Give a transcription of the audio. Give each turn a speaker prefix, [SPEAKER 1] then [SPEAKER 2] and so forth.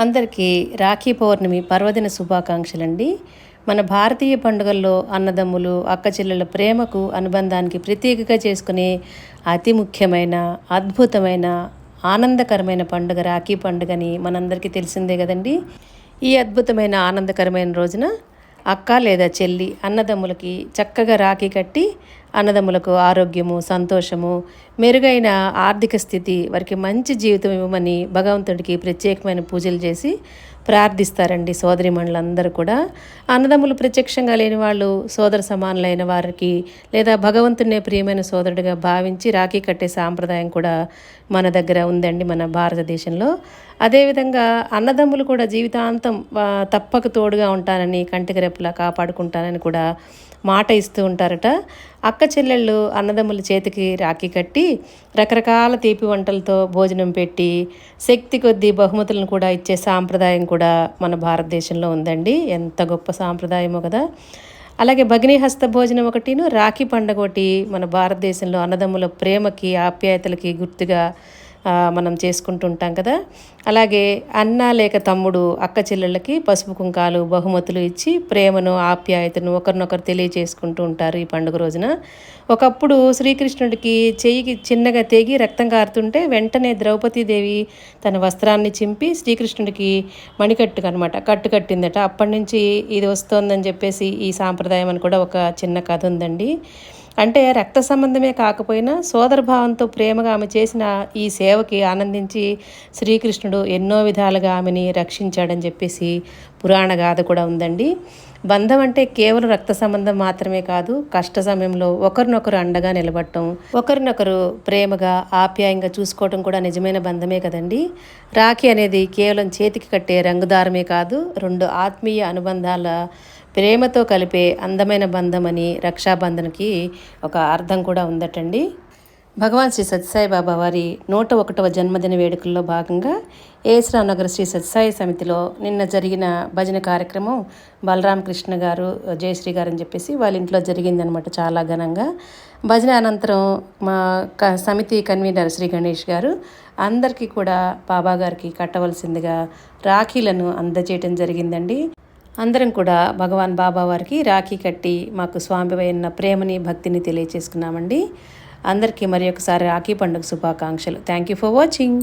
[SPEAKER 1] అందరికీ రాఖీ పౌర్ణమి పర్వదిన శుభాకాంక్షలండి. మన భారతీయ పండుగల్లో అన్నదమ్ములు, అక్క చెల్లెళ్ళ ప్రేమకు, అనుబంధానికి ప్రతీకగా చేసుకునే అతి ముఖ్యమైన, అద్భుతమైన, ఆనందకరమైన పండుగ రాఖీ పండుగని మనందరికీ తెలిసిందే కదండి. ఈ అద్భుతమైన ఆనందకరమైన రోజున అక్క లేదా చెల్లి అన్నదమ్ములకి చక్కగా రాఖీ కట్టి అన్నదమ్ములకు ఆరోగ్యము, సంతోషము, మెరుగైన ఆర్థిక స్థితి, వారికి మంచి జీవితం ఇవ్వమని భగవంతుడికి ప్రత్యేకమైన పూజలు చేసి ప్రార్థిస్తారండి సోదరిమణులందరూ కూడా. అన్నదమ్ములు ప్రత్యక్షంగా లేని వాళ్ళు సోదర సమానులైన వారికి లేదా భగవంతునే ప్రియమైన సోదరుడిగా భావించి రాఖీ కట్టే సాంప్రదాయం కూడా మన దగ్గర ఉందండి, మన భారతదేశంలో. అదేవిధంగా అన్నదమ్ములు కూడా జీవితాంతం తప్పక తోడుగా ఉంటానని, కంటికి రెప్పలా కాపాడుకుంటానని కూడా మాట ఇస్తూ ఉంటారట. అక్క చెల్లెళ్ళు అన్నదమ్ముల చేతికి రాఖీ కట్టి రకరకాల తీపి వంటలతో భోజనం పెట్టి శక్తి కొద్దీ బహుమతులను కూడా ఇచ్చే సాంప్రదాయం కూడా మన భారతదేశంలో ఉందండి. ఎంత గొప్ప సాంప్రదాయమో కదా. అలాగే భగినీ హస్త భోజనం ఒకటిను, రాఖీ పండుగ ఒకటి మన భారతదేశంలో అన్నదమ్ముల ప్రేమకి, ఆప్యాయతలకి గుర్తుగా మనం చేసుకుంటూ ఉంటాం కదా. అలాగే అన్న లేక తమ్ముడు అక్క చెల్లెళ్ళకి పసుపు కుంకాలు, బహుమతులు ఇచ్చి ప్రేమను, ఆప్యాయతను ఒకరినొకరు తెలియచేసుకుంటూ ఉంటారు ఈ పండుగ రోజున. ఒకప్పుడు శ్రీకృష్ణుడికి చెయ్యికి చిన్నగా తెగి రక్తం కారుతుంటే వెంటనే ద్రౌపదీదేవి తన వస్త్రాన్ని చింపి శ్రీకృష్ణుడికి మణికట్టుకు అనమాట కట్టు కట్టిందట. అప్పటి నుంచి ఇది వస్తోందని చెప్పేసి ఈ సాంప్రదాయం అని కూడా ఒక చిన్న కథ ఉందండి. అంటే రక్త సంబంధమే కాకపోయినా సోదరభావంతో ప్రేమగా ఆమె చేసిన ఈ సేవకి ఆనందించి శ్రీకృష్ణుడు ఎన్నో విధాలుగా ఆమెని రక్షించాడని చెప్పేసి పురాణ గాథ కూడా ఉందండి. బంధం అంటే కేవలం రక్త సంబంధం మాత్రమే కాదు, కష్ట సమయంలో ఒకరినొకరు అండగా నిలబడటం, ఒకరినొకరు ప్రేమగా ఆప్యాయంగా చూసుకోవటం కూడా నిజమైన బంధమే కదండి. రాఖీ అనేది కేవలం చేతికి కట్టే రంగుదారమే కాదు, రెండు ఆత్మీయ అనుబంధాల ప్రేమతో కలిపే అందమైన బంధం అని రక్షాబంధన్కి ఒక అర్థం కూడా ఉందటండి. భగవాన్ శ్రీ సత్యసాయి బాబా వారి 101వ జన్మదిన వేడుకల్లో భాగంగా ఏఎస్ నగర్ శ్రీ సత్యసాయి సమితిలో నిన్న జరిగిన భజన కార్యక్రమం బలరామకృష్ణ గారు, జయశ్రీ గారు అని చెప్పేసి వాళ్ళ ఇంట్లో జరిగిందనమాట. చాలా ఘనంగా భజన అనంతరం మా సమితి కన్వీనర్ శ్రీ గణేష్ గారు అందరికీ కూడా బాబా గారికి కట్టవలసిందిగా రాఖీలను అందజేయటం జరిగిందండి. అందరం కూడా భగవాన్ బాబా వారికి రాఖీ కట్టి మాకు స్వామిపైన ప్రేమని, భక్తిని తెలియచేసుకున్నామండి. అందరికీ మరి ఒకసారి రాఖీ పండుగ శుభాకాంక్షలు. Thank you for watching.